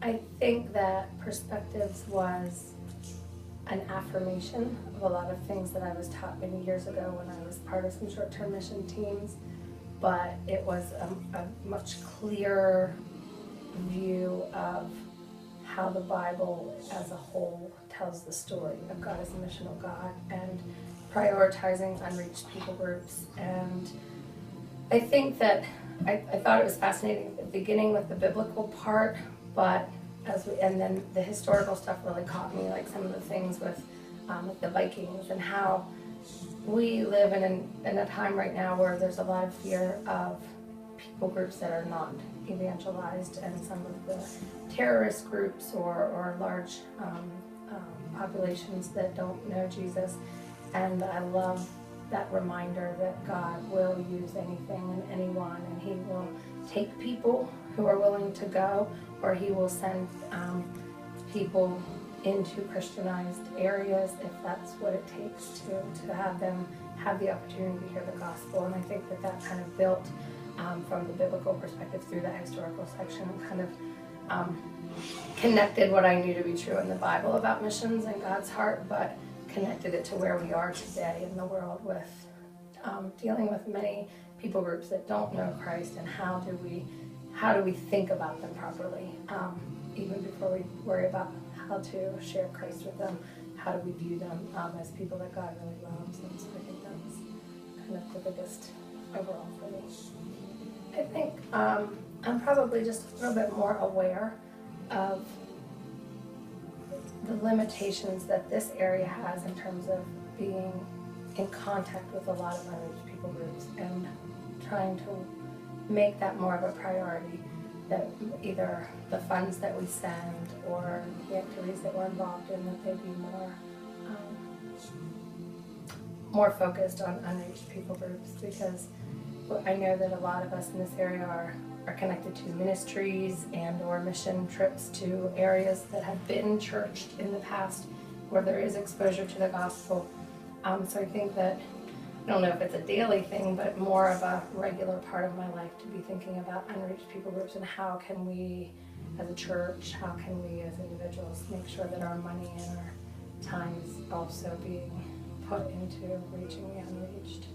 I think that Perspectives was an affirmation of a lot of things that I was taught many years ago when I was part of some short-term mission teams, but it was a much clearer view of how the Bible as a whole tells the story of God as a missional God and prioritizing unreached people groups. And I think that I thought it was fascinating at the beginning with the biblical part, but and then the historical stuff really caught me, like some of the things with the Vikings and how we live in a time right now where there's a lot of fear of people groups that are not evangelized, and some of the terrorist groups or large populations that don't know Jesus. And I love that reminder that God will use anything and anyone, and He will take people who are willing to go, or He will send people into Christianized areas if that's what it takes to have them have the opportunity to hear the gospel. And I think that kind of built from the biblical perspective through that historical section, and kind of connected what I knew to be true in the Bible about missions and God's heart, but connected it to where we are today in the world with dealing with many people groups that don't know Christ, and how do we think about them properly, even before we worry about how to share Christ with them. How do we view them as people that God really loves? And so I think that's kind of the biggest overall for me. I think I'm probably just a little bit more aware of the limitations that this area has in terms of being in contact with a lot of unreached people groups, and trying to make that more of a priority, that either the funds that we send or the activities that we're involved in, that they be more focused on unreached people groups, because I know that a lot of us in this area are connected to ministries and or mission trips to areas that have been churched in the past where there is exposure to the gospel. So I think that, I don't know if it's a daily thing, but more of a regular part of my life to be thinking about unreached people groups, and how can we as a church, how can we as individuals make sure that our money and our time is also being put into reaching the unreached.